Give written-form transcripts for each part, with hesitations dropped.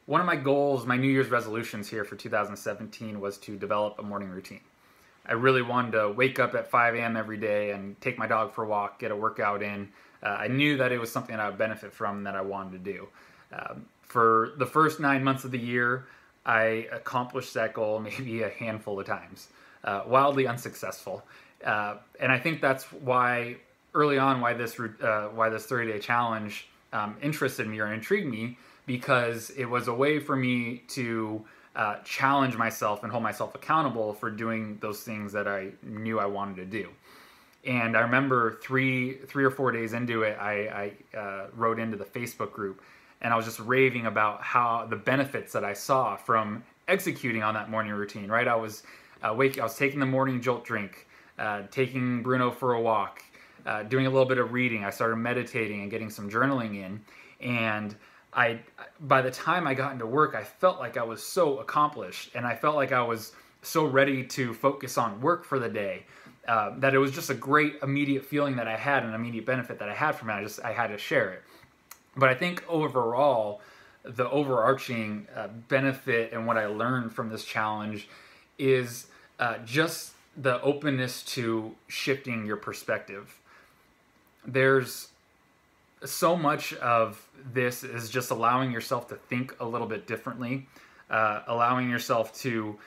one of my goals, my New Year's resolutions here for 2017 was to develop a morning routine. I really wanted to wake up at 5 a.m. every day and take my dog for a walk, get a workout in. I knew that it was something that I would benefit from, that I wanted to do. For the first 9 months of the year, I accomplished that goal maybe a handful of times, wildly unsuccessful. And I think that's why early on why this 30-day challenge interested me or intrigued me, because it was a way for me to challenge myself and hold myself accountable for doing those things that I knew I wanted to do. And I remember three or 4 days into it, I wrote into the Facebook group, and I was just raving about how the benefits that I saw from executing on that morning routine. Right, I was taking the morning jolt drink, taking Bruno for a walk, doing a little bit of reading. I started meditating and getting some journaling in, and by the time I got into work, I felt like I was so accomplished, and I felt like I was so ready to focus on work for the day, that it was just a great immediate feeling that I had, an immediate benefit that I had from it. I had to share it. But I think overall, the overarching benefit and what I learned from this challenge is just the openness to shifting your perspective. There's so much of this is just allowing yourself to think a little bit differently, allowing yourself to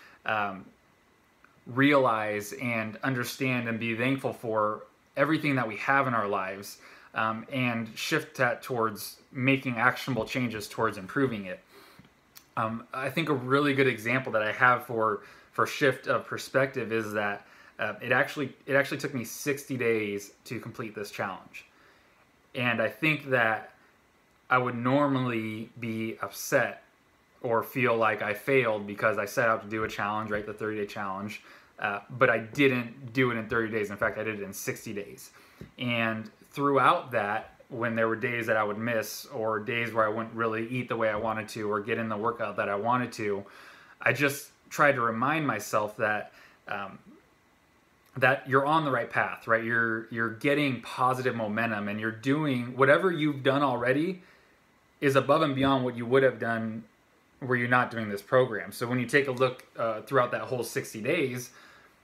realize and understand and be thankful for everything that we have in our lives, and shift that towards making actionable changes towards improving it. I think a really good example that I have for shift of perspective is that it actually took me 60 days to complete this challenge. And I think that I would normally be upset or feel like I failed because I set out to do a challenge, right, the 30-day challenge, but I didn't do it in 30 days. In fact, I did it in 60 days. And throughout that, when there were days that I would miss, or days where I wouldn't really eat the way I wanted to or get in the workout that I wanted to, I just tried to remind myself that that you're on the right path, right? You're getting positive momentum, and you're doing whatever you've done already is above and beyond what you would have done were you not doing this program. So when you take a look throughout that whole 60 days,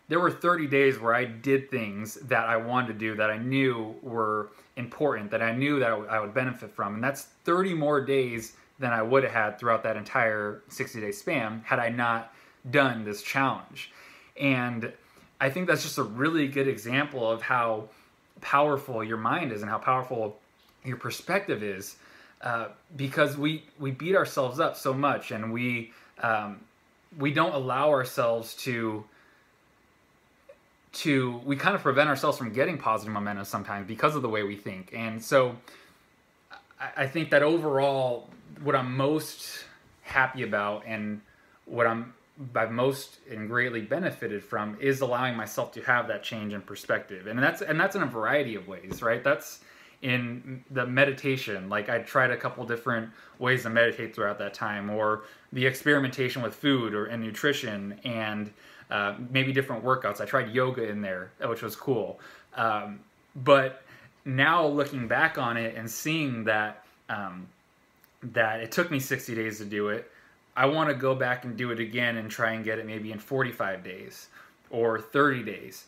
there were 30 days where I did things that I wanted to do, that I knew were important, that I knew that I would benefit from. And that's 30 more days than I would have had throughout that entire 60-day span had I not done this challenge. And I think that's just a really good example of how powerful your mind is and how powerful your perspective is, because we beat ourselves up so much, and we don't allow ourselves we kind of prevent ourselves from getting positive momentum sometimes because of the way we think. And so I think that overall, what I'm most happy about and what I've most and greatly benefited from is allowing myself to have that change in perspective. And that's in a variety of ways, right? That's in the meditation. Like, I tried a couple different ways to meditate throughout that time, or the experimentation with food and nutrition, and maybe different workouts. I tried yoga in there, which was cool. But now looking back on it and seeing that that it took me 60 days to do it, I want to go back and do it again and try and get it maybe in 45 days or 30 days.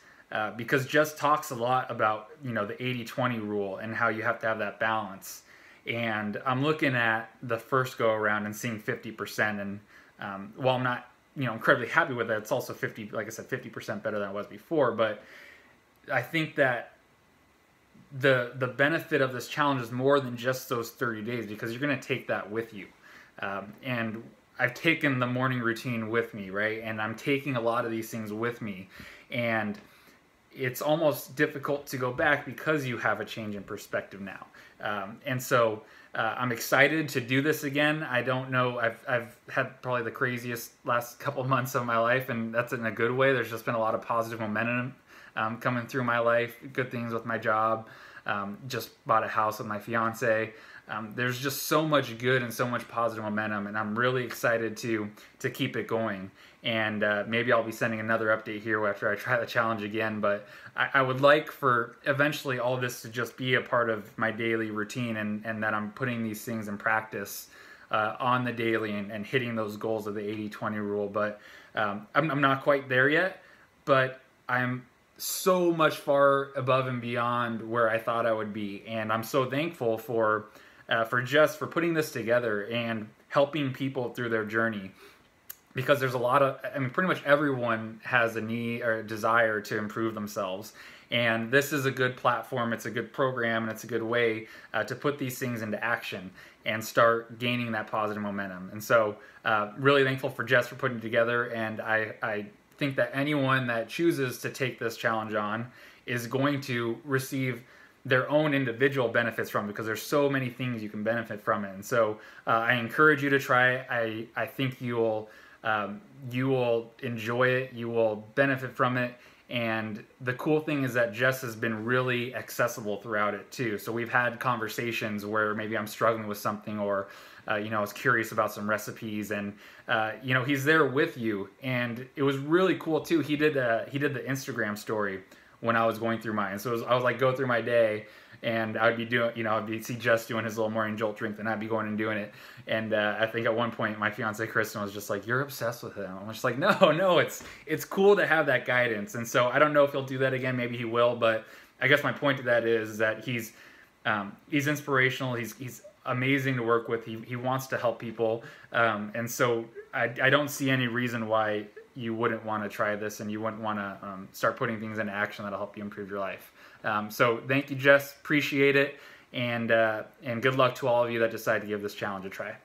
Because Jess talks a lot about, the 80-20 rule and how you have to have that balance. And I'm looking at the first go around and seeing 50%. And while I'm not, incredibly happy with it, it's also 50% better than it was before. But I think that the benefit of this challenge is more than just those 30 days, because you're going to take that with you. And I've taken the morning routine with me, right? And I'm taking a lot of these things with me. And it's almost difficult to go back because you have a change in perspective now. And so I'm excited to do this again. I don't know, I've had probably the craziest last couple of months of my life, and that's in a good way. There's just been a lot of positive momentum coming through my life, good things with my job, just bought a house with my fiance. There's just so much good and so much positive momentum, and I'm really excited to keep it going. And maybe I'll be sending another update here after I try the challenge again. But I would like for eventually all this to just be a part of my daily routine, and that I'm putting these things in practice on the daily and hitting those goals of the 80-20 rule. But I'm not quite there yet, but I'm so much far above and beyond where I thought I would be. And I'm so thankful for Jess for putting this together and helping people through their journey. Because there's a lot of, I mean, pretty much everyone has a need or a desire to improve themselves. And this is a good platform, it's a good program, and it's a good way to put these things into action and start gaining that positive momentum. And so really thankful for Jess for putting it together. And I think that anyone that chooses to take this challenge on is going to receive their own individual benefits from it, because there's so many things you can benefit from it. And so I encourage you to try it. I think you will enjoy it, you will benefit from it. And the cool thing is that Jess has been really accessible throughout it too. So we've had conversations where maybe I'm struggling with something, or I was curious about some recipes, and he's there with you. And it was really cool too. He did the Instagram story when I was going through mine. So I was like, go through my day, and I would be doing, I'd see Jess doing his little morning jolt drink, and I'd be going and doing it. And I think at one point my fiance Kristen was just like, "You're obsessed with him." I'm just like, no, it's cool to have that guidance. And so I don't know if he'll do that again. Maybe he will, but I guess my point to that is that he's inspirational. He's amazing to work with. He wants to help people, and so I don't see any reason why you wouldn't want to try this, and you wouldn't want to start putting things into action that'll help you improve your life. So thank you, Jess. Appreciate it. And good luck to all of you that decide to give this challenge a try.